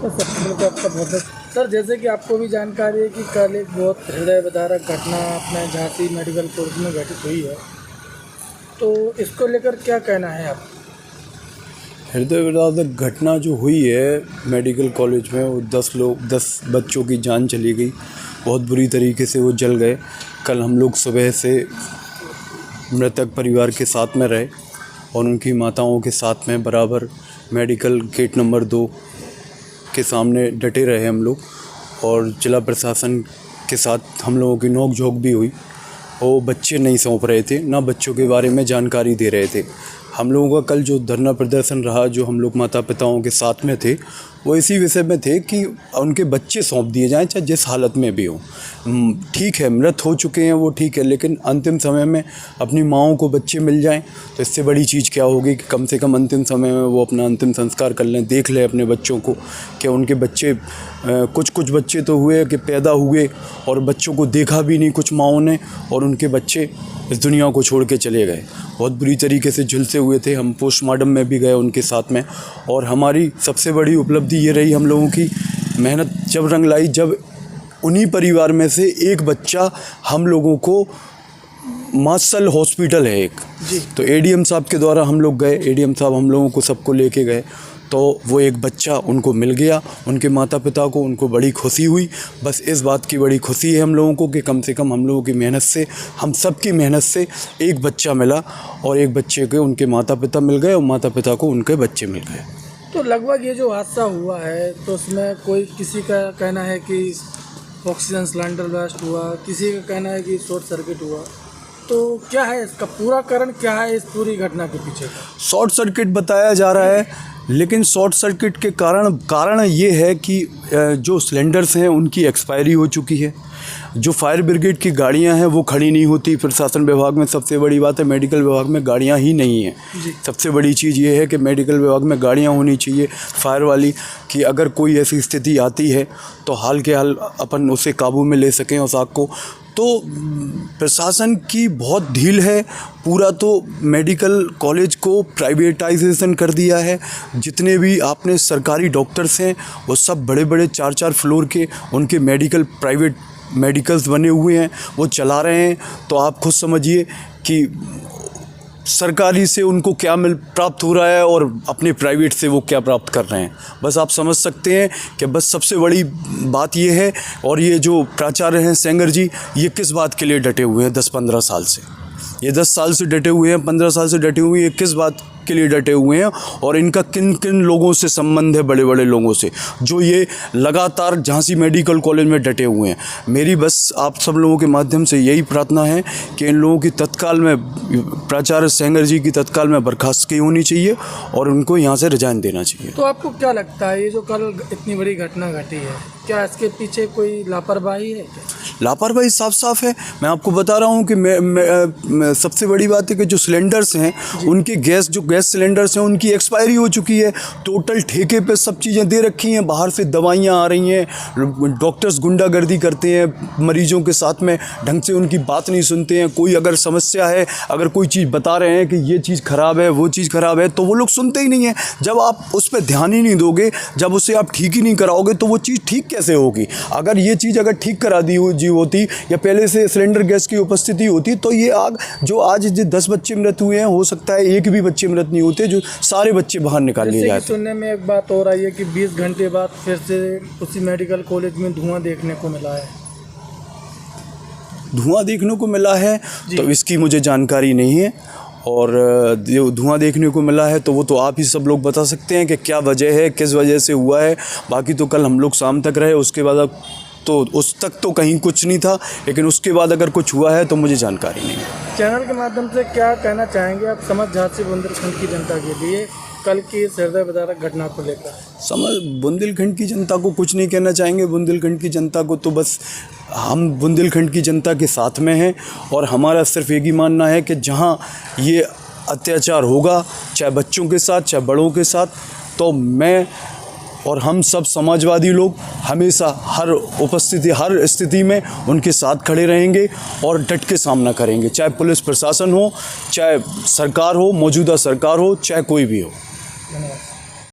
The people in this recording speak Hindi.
सबसे तो आपका बहुत सर, जैसे कि आपको भी जानकारी है कि कल एक बहुत हृदय विदारक घटना अपने झांसी मेडिकल कॉलेज में घटित हुई है, तो इसको लेकर क्या कहना है आप? हृदय विदारक घटना जो हुई है मेडिकल कॉलेज में, वो 10 बच्चों की जान चली गई, बहुत बुरी तरीके से वो जल गए। कल हम लोग सुबह से मृतक परिवार के साथ में रहे और उनकी माताओं के साथ में बराबर मेडिकल गेट नंबर 2 के सामने डटे रहे हम लोग, और जिला प्रशासन के साथ हम लोगों की नोक झोंक भी हुई। वो बच्चे नहीं सौंप रहे थे, ना बच्चों के बारे में जानकारी दे रहे थे। हम लोगों का कल जो धरना प्रदर्शन रहा, जो हम लोग माता पिताओं के साथ में थे, वो इसी विषय में थे कि उनके बच्चे सौंप दिए जाएं, चाहे जिस हालत में भी हो। ठीक है, मृत हो चुके हैं वो, ठीक है, लेकिन अंतिम समय में अपनी माँओं को बच्चे मिल जाएं तो इससे बड़ी चीज़ क्या होगी कि कम से कम अंतिम समय में वो अपना अंतिम संस्कार कर लें, देख लें अपने बच्चों को कि उनके बच्चे कुछ बच्चे तो हुए कि पैदा हुए और बच्चों को देखा भी नहीं कुछ माँओं ने, और उनके बच्चे इस दुनिया को छोड़ के चले गए। बहुत बुरी तरीके से झुलसे हुए थे। हम पोस्टमार्टम में भी गए उनके साथ में, और हमारी सबसे बड़ी उपलब्धि ये रही हम लोगों की मेहनत जब रंग लाई, जब उन्हीं परिवार में से एक बच्चा हम लोगों को मार्शल हॉस्पिटल है एक जी, तो एडीएम साहब के द्वारा हम लोग गए, एडीएम साहब हम लोगों को सबको लेके गए, तो वो एक बच्चा उनको मिल गया, उनके माता पिता को, उनको बड़ी खुशी हुई। बस इस बात की बड़ी खुशी है हम लोगों को कि कम से कम हम लोगों की मेहनत से, हम सब की मेहनत से एक बच्चा मिला, और एक बच्चे के उनके माता पिता मिल गए और माता पिता को उनके बच्चे मिल गए। तो लगभग ये जो हादसा हुआ है, तो उसमें कोई किसी का कहना है कि ऑक्सीजन सिलेंडर ब्लास्ट हुआ, किसी का कहना है कि शॉर्ट सर्किट हुआ, तो क्या है इसका पूरा कारण, क्या है इस पूरी घटना के पीछे? शॉर्ट सर्किट बताया जा रहा है, लेकिन शॉर्ट सर्किट के कारण ये है कि जो सिलेंडर्स हैं उनकी एक्सपायरी हो चुकी है। जो फायर ब्रिगेड की गाड़ियां हैं वो खड़ी नहीं होती। प्रशासन विभाग में सबसे बड़ी बात है, मेडिकल विभाग में गाड़ियां ही नहीं हैं। सबसे बड़ी चीज़ ये है कि मेडिकल विभाग में गाड़ियां होनी चाहिए फायर वाली, कि अगर कोई ऐसी स्थिति आती है तो हाल के हाल अपन उसे काबू में ले सकें उस आग को। तो प्रशासन की बहुत ढील है। पूरा तो मेडिकल कॉलेज को प्राइवेटाइजेशन कर दिया है। जितने भी आपने सरकारी डॉक्टर्स हैं वो सब बड़े बड़े 4-4 फ्लोर के उनके प्राइवेट मेडिकल्स बने हुए हैं, वो चला रहे हैं। तो आप खुद समझिए कि सरकारी से उनको क्या प्राप्त हो रहा है और अपने प्राइवेट से वो क्या प्राप्त कर रहे हैं। बस आप समझ सकते हैं कि बस सबसे बड़ी बात ये है। और ये जो प्राचार्य हैं सेंगर जी, ये किस बात के लिए डटे हुए हैं 10-15 साल से, ये 10 साल से डटे हुए हैं, 15 साल से डटे हुए हैं, ये किस बात के लिए डटे हुए हैं, और इनका किन किन लोगों से संबंध है, बड़े बड़े लोगों से, जो ये लगातार झांसी मेडिकल कॉलेज में डटे हुए हैं। मेरी बस आप सब लोगों के माध्यम से यही प्रार्थना है कि इन लोगों की तत्काल में, प्राचार्य सेंगर जी की तत्काल में बर्खास्तगी होनी चाहिए और उनको यहाँ से रिजाइन देना चाहिए। तो आपको क्या लगता है, ये जो कल इतनी बड़ी घटना घटी है, क्या इसके पीछे कोई लापरवाही है? लापरवाही साफ साफ है। मैं आपको बता रहा हूँ कि सबसे बड़ी बात है कि जो सिलेंडर्स हैं उनकी गैस सिलेंडर्स हैं उनकी एक्सपायरी हो चुकी है। टोटल ठेके पे सब चीज़ें दे रखी हैं, बाहर से दवाइयाँ आ रही हैं, डॉक्टर्स गुंडागर्दी करते हैं मरीजों के साथ में, ढंग से उनकी बात नहीं सुनते हैं। कोई अगर समस्या है, अगर कोई चीज़ बता रहे हैं कि ये चीज़ ख़राब है, वो चीज़ ख़राब है, तो वो लोग सुनते ही नहीं हैं। जब आप उस पर ध्यान ही नहीं दोगे, जब उसे आप ठीक ही नहीं कराओगे, तो वो चीज़ ठीक कैसे होगी? अगर ये चीज़ अगर ठीक करा दी होती या पहले से सिलेंडर गैस की उपस्थिति होती, तो ये आग जो आज 10 बच्चे मृत हुए हैं, हो सकता है एक भी बच्चे मृत नहीं होते, जो सारे बच्चे बाहर निकाल लिए जाते। सुनने में एक बात हो रही है कि 20 घंटे बाद फिर से उसी मेडिकल कॉलेज में धुआं देखने को मिला है। धुआं देखने को मिला है तो इसकी मुझे जानकारी नहीं है, और जो धुआं देखने को मिला है तो वो तो आप ही सब लोग बता सकते हैं कि क्या वजह है, किस वजह से हुआ है। बाकी तो कल हम लोग शाम तक रहे, उसके बाद तो उस तक तो कहीं कुछ नहीं था, लेकिन उसके बाद अगर कुछ हुआ है तो मुझे जानकारी नहीं है। चैनल के माध्यम से क्या कहना चाहेंगे आप समस्त झांसी बुंदेलखंड की जनता के लिए कल की इस हृदय विदारक घटना को लेकर? बुंदेलखंड की जनता को कुछ नहीं कहना चाहेंगे। बुंदेलखंड की जनता को तो बस हम बुंदेलखंड की जनता के साथ में हैं, और हमारा सिर्फ एक ही मानना है कि जहां ये अत्याचार होगा, चाहे बच्चों के साथ चाहे बड़ों के साथ, तो मैं और हम सब समाजवादी लोग हमेशा हर स्थिति में उनके साथ खड़े रहेंगे और डट के सामना करेंगे, चाहे पुलिस प्रशासन हो, चाहे सरकार हो, मौजूदा सरकार हो, चाहे कोई भी हो। धन्यवाद।